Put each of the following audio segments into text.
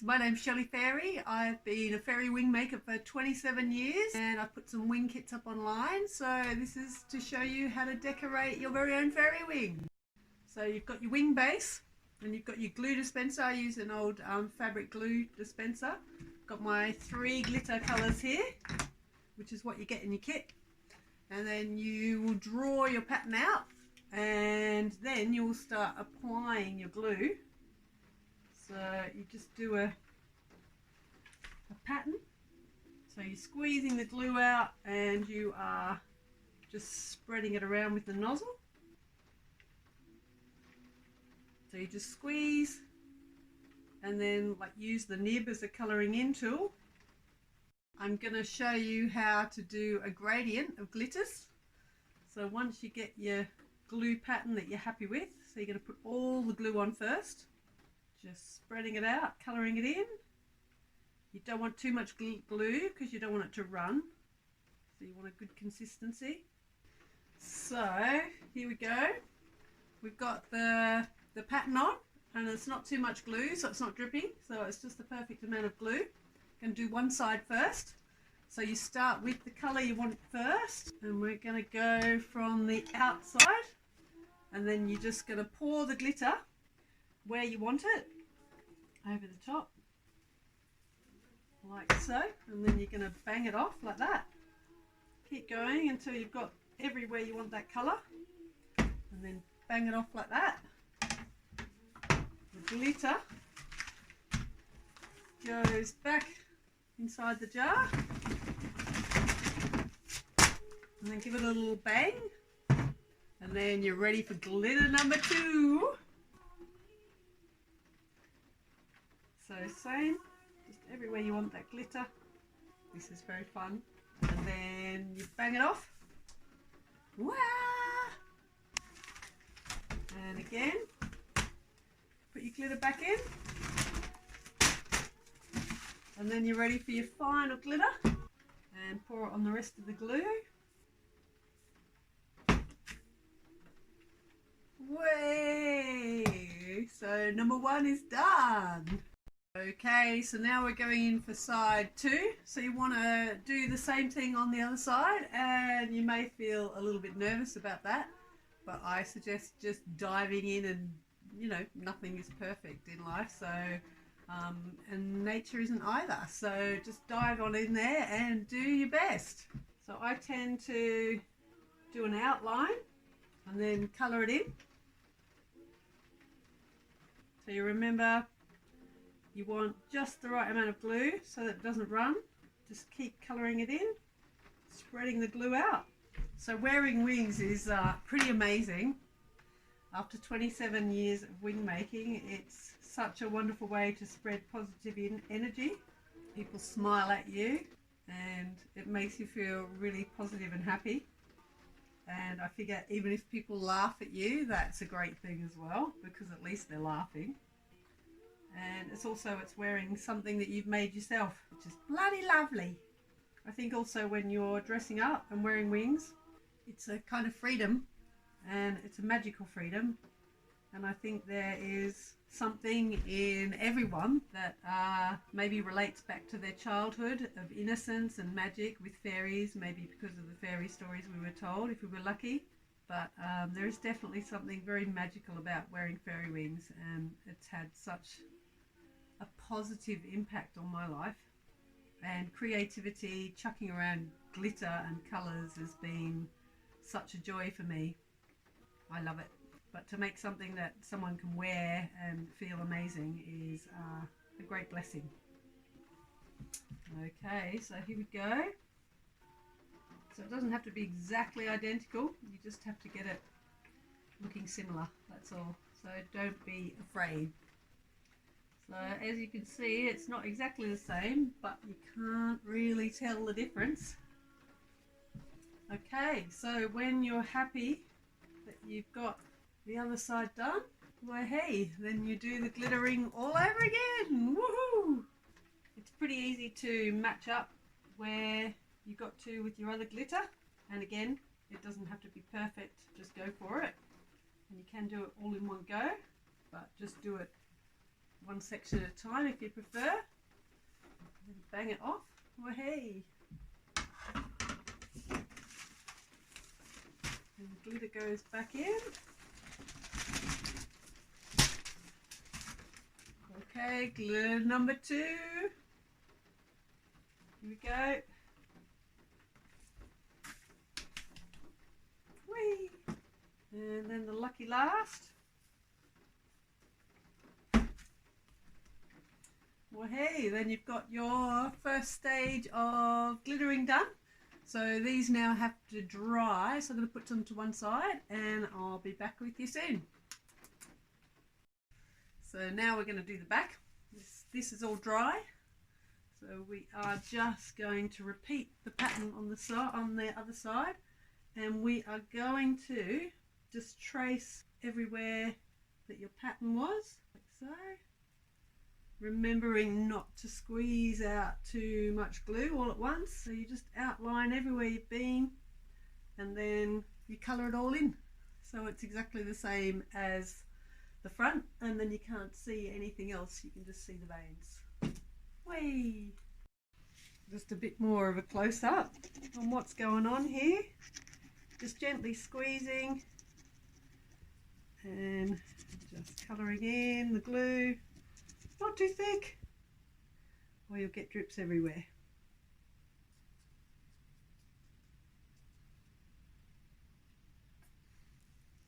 my name's Shelley Fairy. I've been a fairy wing maker for 27 years and I've put some wing kits up online. So this is to show you how to decorate your very own fairy wing. So you've got your wing base and you've got your glue dispenser. I use an old fabric glue dispenser. Got my 3 glitter colours here, which is what you get in your kit. And then you will draw your pattern out and then you'll start applying your glue. So you just do a pattern. So you're squeezing the glue out and you are just spreading it around with the nozzle. So you just squeeze and then use the nib as a colouring in tool. I'm going to show you how to do a gradient of glitters. So once you get your glue pattern that you're happy with, so you're going to put all the glue on first. Just spreading it out, colouring it in. You don't want too much glue because you don't want it to run. So you want a good consistency. So here we go. We've got the pattern on and it's not too much glue, so it's not dripping. So it's just the perfect amount of glue. Going to do one side first. So you start with the colour you want first and we're going to go from the outside and then you're just going to pour the glitter where you want it over the top like so, and then you're going to bang it off like that. Keep going until you've got everywhere you want that colour and then bang it off like that. The glitter goes back inside the jar and then give it a little bang and then you're ready for glitter number 2. So same, just everywhere you want that glitter. This is very fun. And then you bang it off. Wah! And again, put your glitter back in. And then you're ready for your final glitter. And pour it on the rest of the glue. Way! So number 1 is done. Okay, so now we're going in for side 2. So you want to do the same thing on the other side and you may feel a little bit nervous about that, but I suggest just diving in and, you know, nothing is perfect in life, so and nature isn't either, so just dive on in there and do your best. So I tend to do an outline and then colour it in. So you remember you want just the right amount of glue so that it doesn't run. Just keep colouring it in, spreading the glue out. So wearing wings is pretty amazing. After 27 years of wing making, it's such a wonderful way to spread positive energy. People smile at you and it makes you feel really positive and happy. And I figure even if people laugh at you, that's a great thing as well, because at least they're laughing. And it's wearing something that you've made yourself, which is bloody lovely. I think also when you're dressing up and wearing wings, it's a kind of freedom and it's a magical freedom. And I think there is something in everyone that maybe relates back to their childhood of innocence and magic with fairies, maybe because of the fairy stories we were told if we were lucky. But there is definitely something very magical about wearing fairy wings, and it's had such a positive impact on my life. And creativity, chucking around glitter and colours has been such a joy for me. I love it. But to make something that someone can wear and feel amazing is a great blessing. Okay, so here we go. So it doesn't have to be exactly identical, you just have to get it looking similar, that's all. So don't be afraid. So as you can see, it's not exactly the same, but you can't really tell the difference. Okay, so when you're happy that you've got the other side done, well hey, then you do the glittering all over again. Woohoo! It's pretty easy to match up where you got to with your other glitter, and again, it doesn't have to be perfect, just go for it. And you can do it all in one go, but just do it one section at a time if you prefer. And bang it off. Oh, hey. And the glitter goes back in. Okay, glitter number 2. Here we go. Whee! And then the lucky last. Well, hey, then you've got your first stage of glittering done. So these now have to dry. So I'm going to put them to one side and I'll be back with you soon. So now we're going to do the back. This is all dry. So we are just going to repeat the pattern on the side, on the other side, and we are going to just trace everywhere that your pattern was, like so. Remembering not to squeeze out too much glue all at once. So you just outline everywhere you've been and then you colour it all in. So it's exactly the same as the front, and then you can't see anything else. You can just see the veins. Whee! Just a bit more of a close-up on what's going on here. Just gently squeezing and just colouring in the glue. Not too thick or you'll get drips everywhere.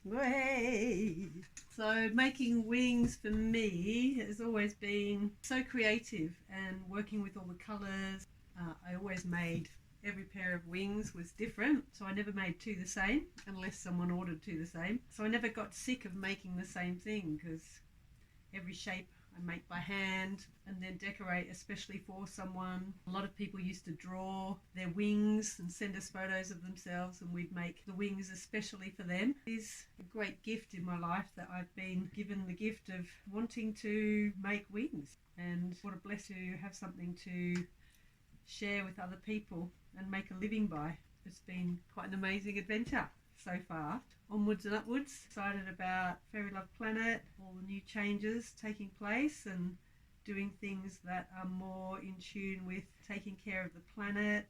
Way. So making wings for me has always been so creative, and working with all the colours. I always made every pair of wings was different, so I never made two the same unless someone ordered two the same. So I never got sick of making the same thing, because every shape I make by hand and then decorate especially for someone. A lot of people used to draw their wings and send us photos of themselves, and we'd make the wings especially for them. It is a great gift in my life that I've been given the gift of wanting to make wings, and what a blessing to have something to share with other people and make a living by. It's been quite an amazing adventure so far. Onwards and upwards. Excited about Fairylove Planet, all the new changes taking place and doing things that are more in tune with taking care of the planet,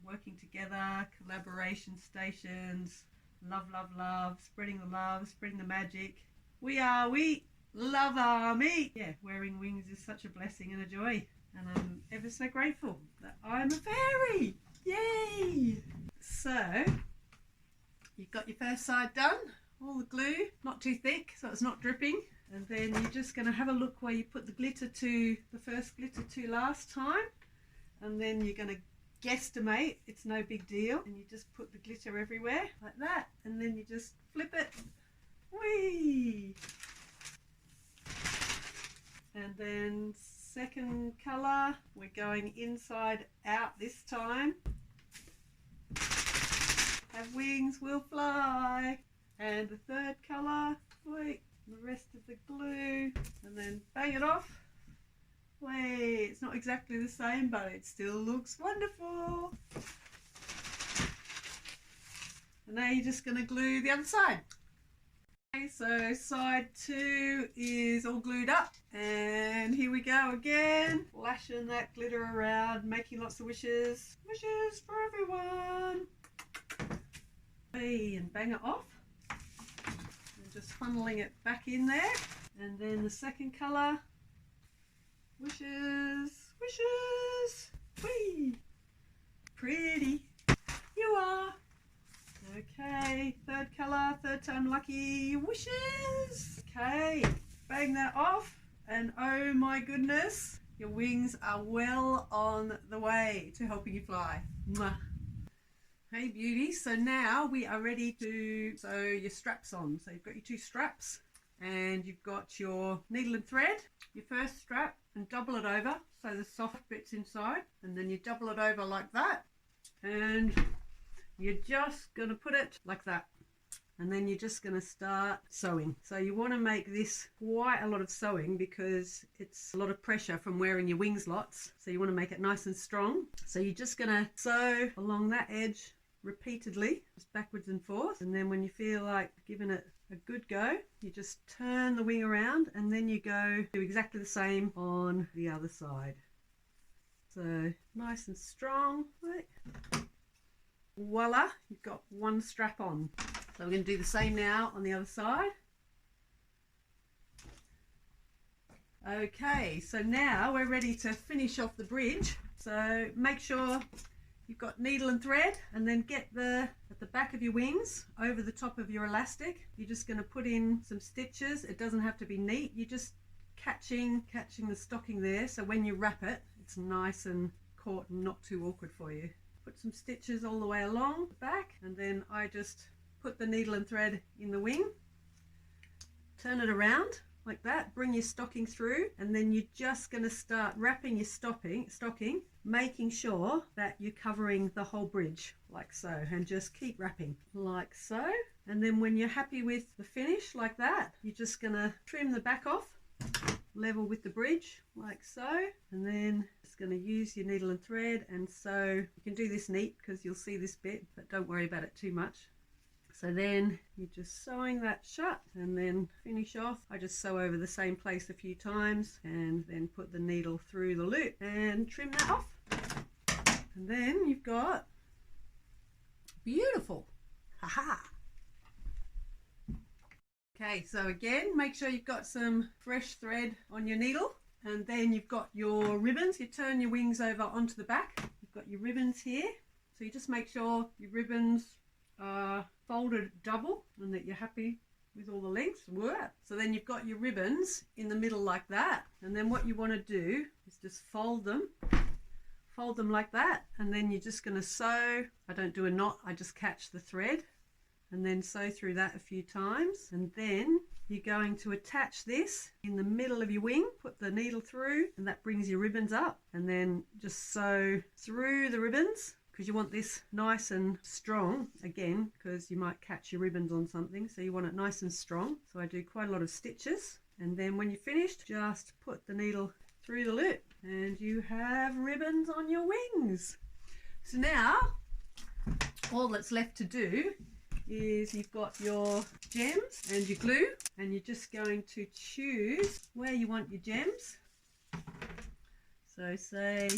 working together, collaboration stations, love, love, love, spreading the magic. We love army. Yeah, wearing wings is such a blessing and a joy, and I'm ever so grateful that I'm a fairy. Yay! So you've got your first side done, all the glue, not too thick so it's not dripping, and then you're just going to have a look where you put the glitter to, the first glitter to last time, and then you're going to guesstimate, it's no big deal, and you just put the glitter everywhere like that, and then you just flip it. Whee! And then second colour, we're going inside out this time. Have wings, will fly. And the third colour, wait, the rest of the glue, and then bang it off. Wait, it's not exactly the same, but it still looks wonderful. And now you're just going to glue the other side. Okay, so side 2 is all glued up, and here we go again, flashing that glitter around, making lots of wishes. Wishes for everyone. And bang it off, and just funneling it back in there. And then the second colour, wishes, wishes, whee, pretty you are. Okay, third colour, third time lucky, wishes. Okay, bang that off, and oh my goodness, your wings are well on the way to helping you fly. Mwah. Hey beauty, so now we are ready to sew your straps on. So you've got your 2 straps, and you've got your needle and thread, your first strap, and double it over so the soft bit's inside, and then you double it over like that, and you're just going to put it like that, and then you're just going to start sewing. So you want to make this quite a lot of sewing because it's a lot of pressure from wearing your wings lots, so you want to make it nice and strong. So you're just going to sew along that edge repeatedly, just backwards and forth. And then when you feel like giving it a good go, you just turn the wing around and then you go do exactly the same on the other side. So nice and strong. Right. Voila, you've got one strap on. So we're going to do the same now on the other side. Okay, so now we're ready to finish off the bridge. So make sure you've got needle and thread, and then get at the back of your wings over the top of your elastic. You're just going to put in some stitches. It doesn't have to be neat. You're just catching the stocking there, so when you wrap it, it's nice and caught and not too awkward for you. Put some stitches all the way along the back, and then I just put the needle and thread in the wing, turn it around like that, bring your stocking through, and then you're just going to start wrapping your stocking, making sure that you're covering the whole bridge like so, and just keep wrapping like so. And then when you're happy with the finish like that, you're just going to trim the back off level with the bridge like so, and then just going to use your needle and thread and sew. You can do this neat because you'll see this bit, but don't worry about it too much. So then you're just sewing that shut, and then finish off. I just sew over the same place a few times and then put the needle through the loop and trim that off. And then you've got beautiful. Haha. Okay, so again, make sure you've got some fresh thread on your needle, and then you've got your ribbons. You turn your wings over onto the back. You've got your ribbons here. So you just make sure your ribbons are folded double and that you're happy with all the lengths. So then you've got your ribbons in the middle like that, and then what you want to do is just fold them like that, and then you're just going to sew. I don't do a knot, I just catch the thread and then sew through that a few times, and then you're going to attach this in the middle of your wing, put the needle through, and that brings your ribbons up, and then just sew through the ribbons, because you want this nice and strong, again, because you might catch your ribbons on something, so you want it nice and strong. So I do quite a lot of stitches, and then when you're finished, just put the needle through the loop and you have ribbons on your wings. So now all that's left to do is you've got your gems and your glue, and you're just going to choose where you want your gems. So say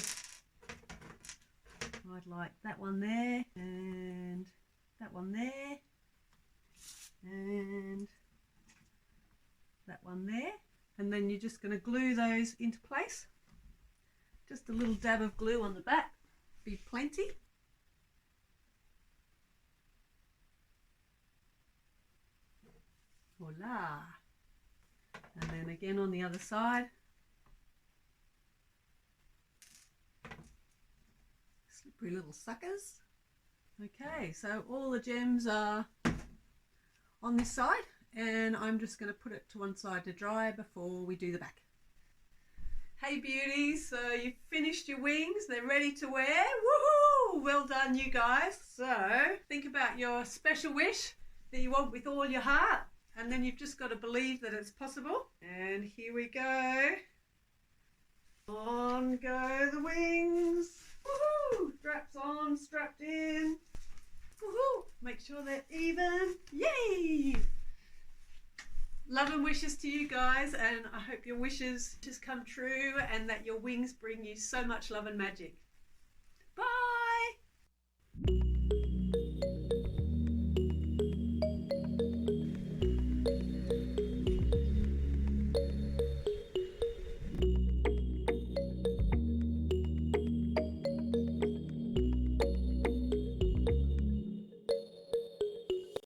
I'd like that one there, and that one there, and that one there, and then you're just going to glue those into place. Just a little dab of glue on the back, be plenty. Voila! And then again on the other side. Slippery little suckers. Okay, so all the gems are on this side, and I'm just going to put it to one side to dry before we do the back. Hey beauties, so you've finished your wings, they're ready to wear. Woohoo! Well done you guys. So think about your special wish that you want with all your heart, and then you've just got to believe that it's possible. And here we go. On go the wings. Woohoo! Straps on, strapped in. Woohoo! Make sure they're even. Yay! Love and wishes to you guys, and I hope your wishes just come true and that your wings bring you so much love and magic. Bye!